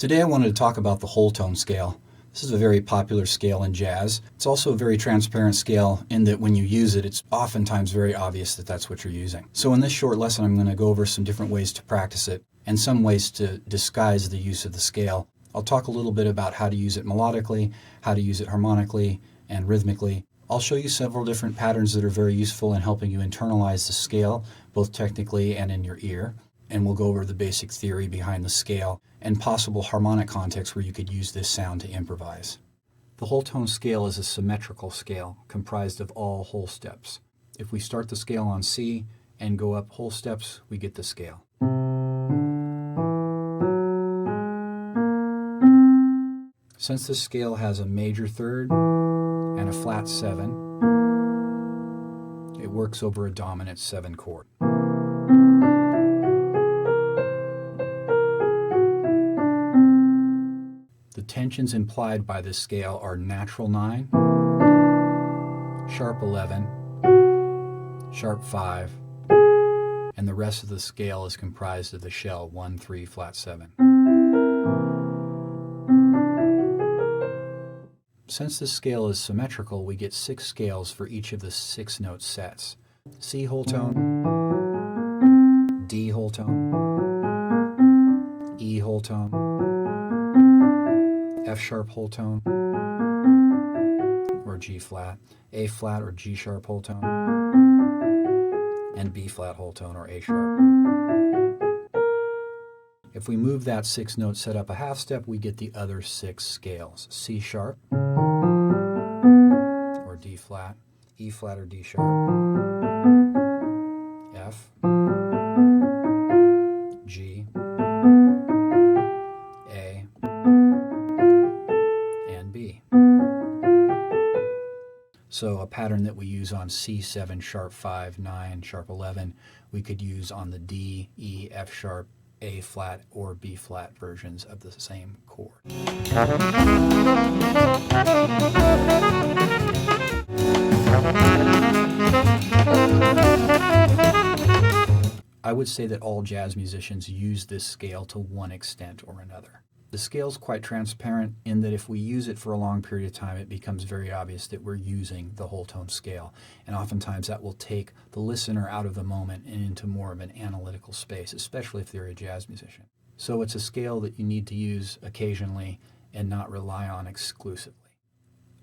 Today I wanted to talk about the whole tone scale. This is a very popular scale in jazz. It's also a very transparent scale in that when you use it, it's oftentimes very obvious that that's what you're using. So in this short lesson, I'm going to go over some different ways to practice it and some ways to disguise the use of the scale. I'll talk a little bit about how to use it melodically, how to use it harmonically and rhythmically. I'll show you several different patterns that are very useful in helping you internalize the scale, both technically and in your ear. And we'll go over the basic theory behind the scale and possible harmonic contexts where you could use this sound to improvise. The whole tone scale is a symmetrical scale comprised of all whole steps. If we start the scale on C and go up whole steps, we get the scale. Since this scale has a major third and a flat 7, it works over a dominant 7 chord. The tensions implied by this scale are natural 9, sharp 11, sharp 5, and the rest of the scale is comprised of the shell 1, 3, flat 7. Since this scale is symmetrical, we get 6 scales for each of the 6 note sets. C whole tone, D whole tone, E whole tone, F sharp whole tone, or G flat, A flat or G sharp whole tone, and B flat whole tone or A sharp. If we move that 6 note set up a half step, we get the other 6 scales. C sharp or D flat, E flat or D sharp, F, G, A, and B. So a pattern that we use on C7, sharp 5, 9, sharp 11, we could use on the D, E, F sharp, A flat, or B flat versions of the same chord. I would say that all jazz musicians use this scale to one extent or another. The scale is quite transparent in that if we use it for a long period of time, it becomes very obvious that we're using the whole tone scale. And oftentimes that will take the listener out of the moment and into more of an analytical space, especially if they're a jazz musician. So it's a scale that you need to use occasionally and not rely on exclusively.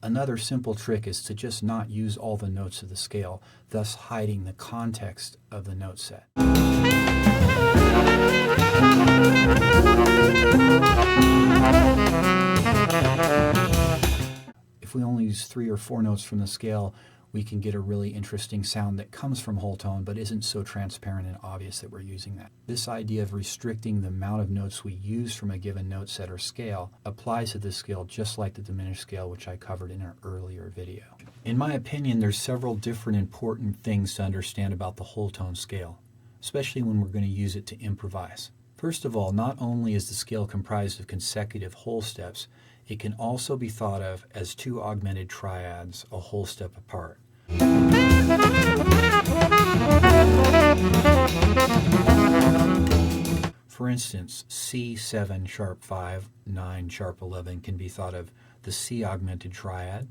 Another simple trick is to just not use all the notes of the scale, thus hiding the context of the note set. If we only use 3 or 4 notes from the scale, we can get a really interesting sound that comes from whole tone but isn't so transparent and obvious that we're using that. This idea of restricting the amount of notes we use from a given note set or scale applies to this scale just like the diminished scale, which I covered in an earlier video. In my opinion, there's several different important things to understand about the whole tone scale, especially when we're going to use it to improvise. First of all, not only is the scale comprised of consecutive whole steps, it can also be thought of as 2 augmented triads a whole step apart. For instance, C7 sharp 5, 9 sharp 11 can be thought of the C augmented triad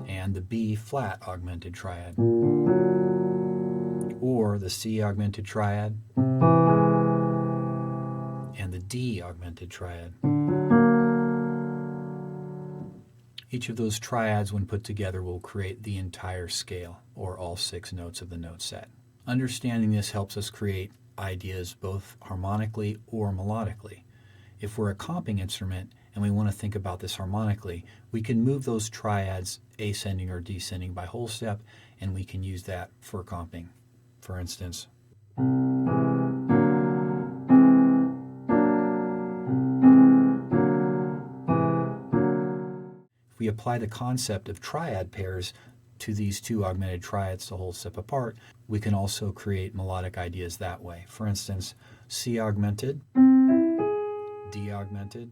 and the B flat augmented triad, or the C augmented triad and the D augmented triad. Each of those triads, when put together, will create the entire scale, or all 6 notes of the note set. Understanding this helps us create ideas both harmonically or melodically. If we're a comping instrument and we want to think about this harmonically, we can move those triads ascending or descending by whole step, and we can use that for comping. For instance, if we apply the concept of triad pairs to these 2 augmented triads to whole step apart, we can also create melodic ideas that way. For instance, C augmented, D augmented,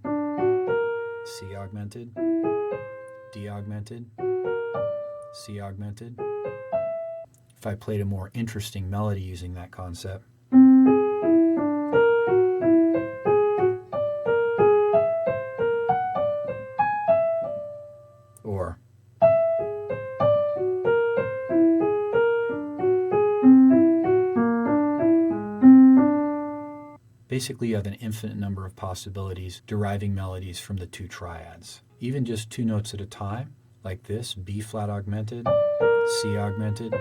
C augmented, D augmented, C augmented. If I played a more interesting melody using that concept, Basically, you have an infinite number of possibilities deriving melodies from the two triads. Even just two notes at a time, like this, B flat augmented, C augmented,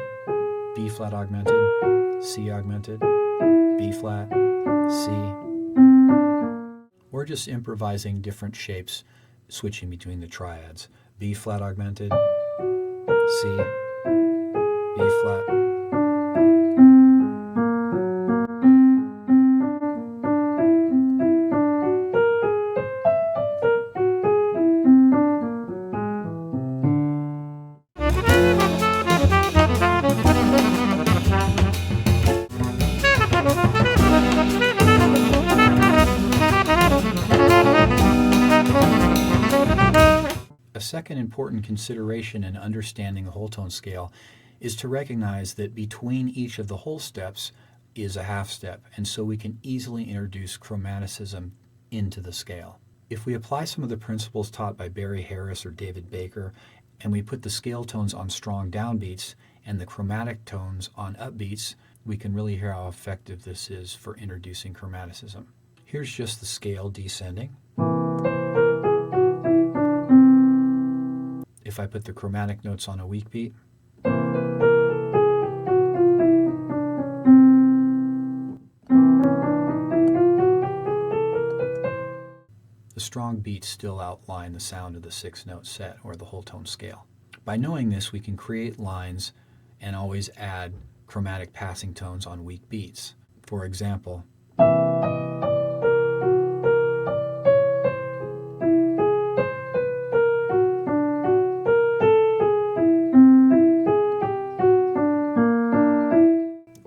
B flat augmented, C augmented, B flat, C. Or just improvising different shapes, switching between the triads. B flat augmented, C, B flat. A second important consideration in understanding the whole tone scale is to recognize that between each of the whole steps is a half step, and so we can easily introduce chromaticism into the scale. If we apply some of the principles taught by Barry Harris or David Baker, and we put the scale tones on strong downbeats and the chromatic tones on upbeats, we can really hear how effective this is for introducing chromaticism. Here's just the scale descending. If I put the chromatic notes on a weak beat, the strong beats still outline the sound of the 6-note set or the whole tone scale. By knowing this, we can create lines and always add chromatic passing tones on weak beats. For example,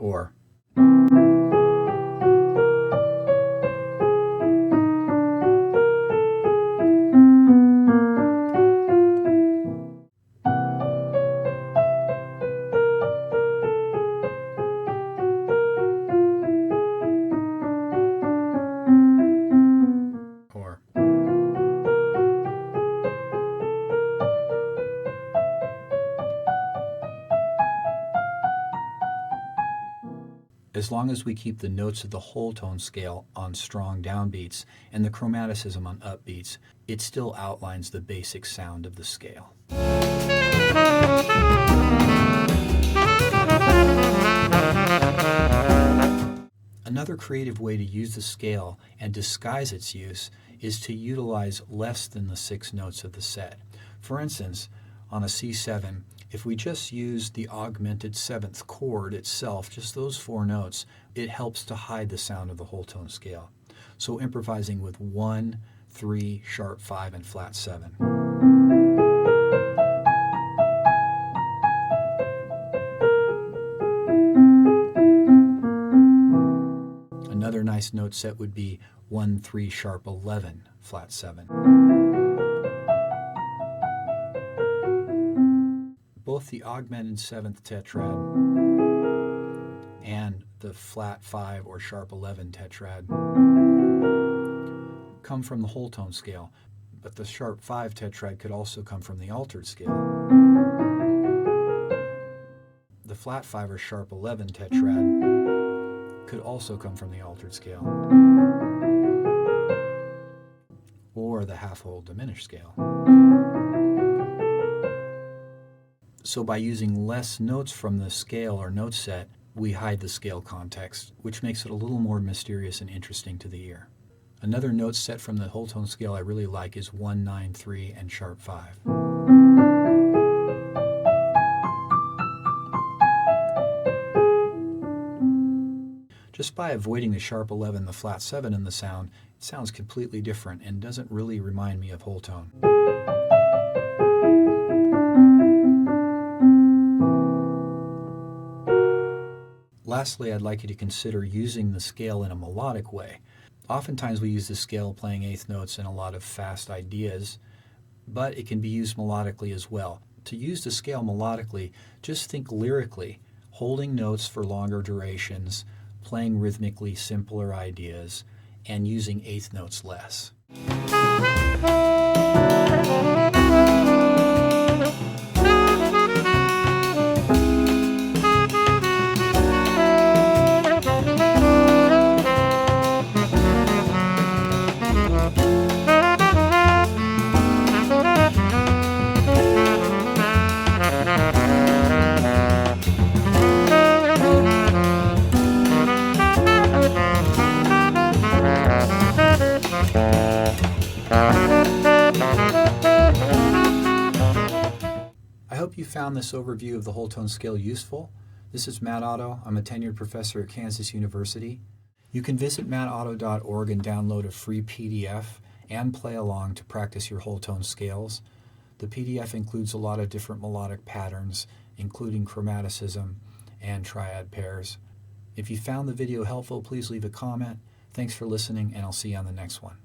or as long as we keep the notes of the whole tone scale on strong downbeats and the chromaticism on upbeats, it still outlines the basic sound of the scale. Another creative way to use the scale and disguise its use is to utilize less than the 6 notes of the set. For instance, on a C7, if we just use the augmented 7th chord itself, just those 4 notes, it helps to hide the sound of the whole tone scale. So improvising with 1, 3, sharp 5, and flat 7. Another nice note set would be 1, 3, sharp 11, flat 7. Both the augmented 7th tetrad and the flat 5 or sharp 11 tetrad come from the whole tone scale, but the sharp 5 tetrad could also come from the altered scale. The flat 5 or sharp 11 tetrad could also come from the altered scale, or the half-whole diminished scale. So by using less notes from the scale or note set, we hide the scale context, which makes it a little more mysterious and interesting to the ear. Another note set from the whole tone scale I really like is 1, 9, 3, and sharp 5. Just by avoiding the sharp 11, the flat 7 in the sound, it sounds completely different and doesn't really remind me of whole tone. Lastly, I'd like you to consider using the scale in a melodic way. Oftentimes we use the scale playing 8th notes in a lot of fast ideas, but it can be used melodically as well. To use the scale melodically, just think lyrically, holding notes for longer durations, playing rhythmically simpler ideas, and using 8th notes less. found this overview of the whole tone scale useful. This is Matt Otto. I'm a tenured professor at Kansas University. You can visit mattotto.org and download a free PDF and play along to practice your whole tone scales. The PDF includes a lot of different melodic patterns, including chromaticism and triad pairs. If you found the video helpful, please leave a comment. Thanks for listening, and I'll see you on the next one.